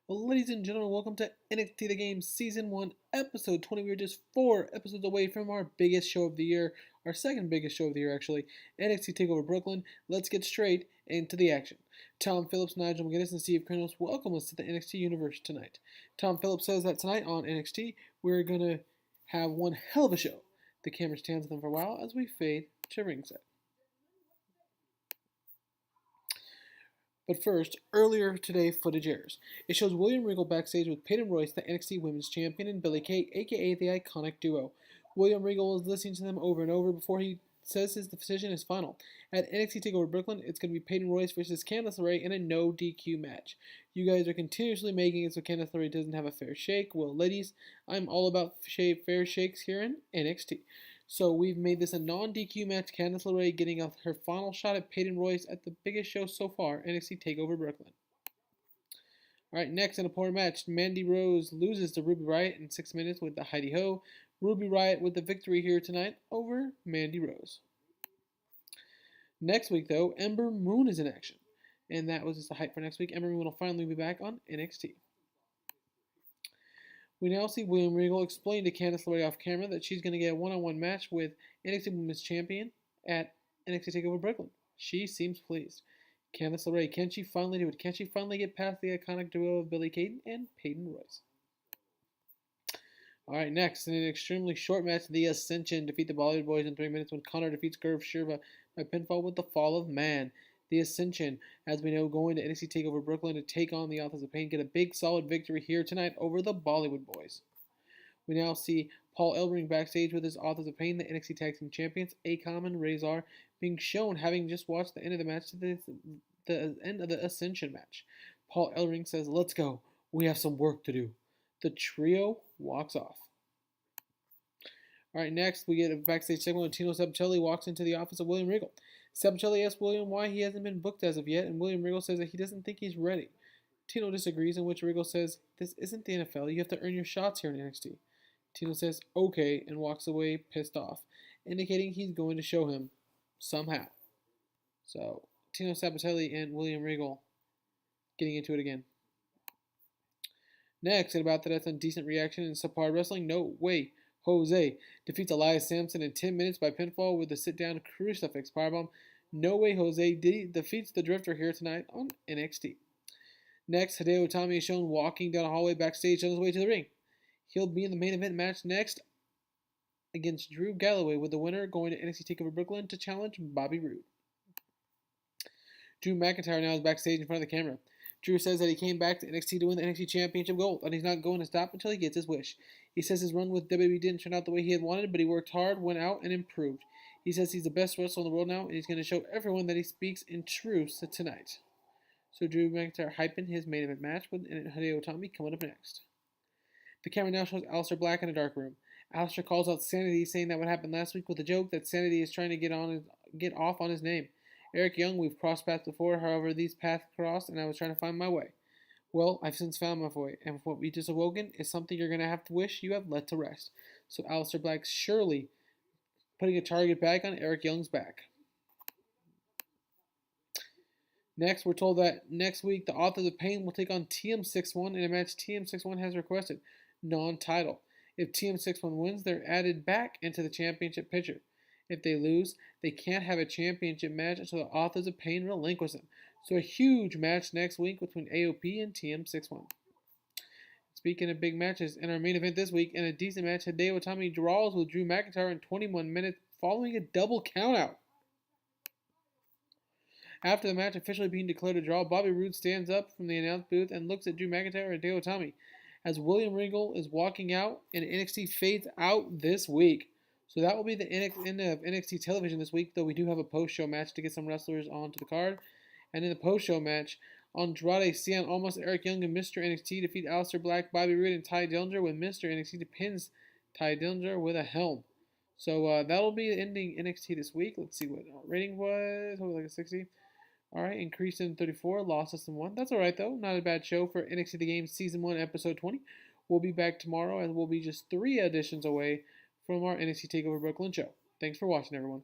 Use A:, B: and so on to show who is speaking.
A: Well, ladies and gentlemen, welcome to NXT The Game Season 1, Episode 20. We're just 4 episodes away from our biggest show of the year, our second biggest show of the year, actually, NXT TakeOver Brooklyn. Let's get straight into the action. Tom Phillips, Nigel McGuinness, and Steve Kronos welcome us to the NXT universe tonight. Tom Phillips says that tonight on NXT, we're going to have one hell of a show. The camera stands with them for a while as we fade to ringside. But first, earlier today, footage airs. It shows William Regal backstage with Peyton Royce, the NXT Women's Champion, and Billie Kay, aka the Iconic Duo. William Regal is listening to them over and over before he says his decision is final. At NXT TakeOver Brooklyn, it's going to be Peyton Royce versus Candice LeRae in a no DQ match. You guys are continuously making it so Candice LeRae doesn't have a fair shake. Well, ladies, I'm all about fair shakes here in NXT. So we've made this a non-DQ match, Candice LeRae getting her final shot at Peyton Royce at the biggest show so far, NXT TakeOver Brooklyn. Alright, next in a poor match, Mandy Rose loses to Ruby Riott in 6 minutes with the Heidi Ho. Ruby Riott with the victory here tonight over Mandy Rose. Next week, though, Ember Moon is in action. And that was just the hype for next week. Ember Moon will finally be back on NXT. We now see William Regal explain to Candice LeRae off camera that she's going to get a one-on-one match with NXT Women's Champion at NXT TakeOver Brooklyn. She seems pleased. Candice LeRae, can she finally do it? Can she finally get past the iconic duo of Billie Kay and Peyton Royce? Alright, next, in an extremely short match, The Ascension defeat the Bollywood Boys in 3 minutes when Connor defeats Gurv Shirva by pinfall with the Fall of Man. The Ascension, as we know, going to NXT TakeOver Brooklyn to take on the Authors of Pain, get a big solid victory here tonight over the Bollywood Boys. We now see Paul Ellering backstage with his Authors of Pain, the NXT Tag Team Champions, Akam and Razor, being shown having just watched the end of the match to the end of the Ascension match. Paul Ellering says, "Let's go. We have some work to do." The trio walks off. Alright, next we get a backstage segment when Tino Sabbatelli walks into the office of William Regal. Sabbatelli asks William why he hasn't been booked as of yet, and William Regal says that he doesn't think he's ready. Tino disagrees, in which Regal says, "This isn't the NFL, you have to earn your shots here in NXT." Tino says, "Okay," and walks away pissed off, indicating he's going to show him somehow. So, Tino Sabbatelli and William Regal getting into it again. Next, at About the Death, Decent Reaction in Subpar Wrestling, No Way Jose defeats Elias Sampson in 10 minutes by pinfall with a sit-down crucifix powerbomb. No Way Jose defeats the Drifter here tonight on NXT. Next, Hideo Itami is shown walking down a hallway backstage on his way to the ring. He'll be in the main event match next against Drew Galloway, with the winner going to NXT TakeOver Brooklyn to challenge Bobby Roode. Drew McIntyre now is backstage in front of the camera. Drew says that he came back to NXT to win the NXT Championship gold, and he's not going to stop until he gets his wish. He says his run with WWE didn't turn out the way he had wanted, but he worked hard, went out, and improved. He says he's the best wrestler in the world now, and he's going to show everyone that he speaks in truth tonight. So Drew McIntyre hyping his main event match with Hideo Itami coming up next. The camera now shows Aleister Black in a dark room. Aleister calls out Sanity, saying that what happened last week with a joke that Sanity is trying to get off on his name. Eric Young, we've crossed paths before, however, these paths crossed, and I was trying to find my way. Well, I've since found my way, and what we just awoken is something you're going to have to wish you have let to rest. So Aleister Black surely putting a target back on Eric Young's back. Next, we're told that next week the Authors of Pain will take on TM61 in a match TM61 has requested, non-title. If TM61 wins, they're added back into the championship picture. If they lose, they can't have a championship match until the Authors of Pain relinquish them. So a huge match next week between AOP and TM61. Speaking of big matches, in our main event this week, in a decent match, Hideo Itami draws with Drew McIntyre in 21 minutes following a double countout. After the match officially being declared a draw, Bobby Roode stands up from the announce booth and looks at Drew McIntyre and Hideo Itami as William Regal is walking out and NXT fades out this week. So that will be the end of NXT television this week, though we do have a post-show match to get some wrestlers onto the card. And in the post-show match, Andrade Cien, Almost Eric Young, and Mr. NXT defeat Aleister Black, Bobby Roode, and Ty Dillinger, with Mr. NXT pins Ty Dillinger with a helm. So that'll be ending NXT this week. Let's see what rating was. Hopefully like a 60. Alright, increased in 34, lost us in 1. That's alright though. Not a bad show for NXT The Game Season 1, Episode 20. We'll be back tomorrow, and we'll be just 3 editions away from our NXT TakeOver Brooklyn show. Thanks for watching, everyone.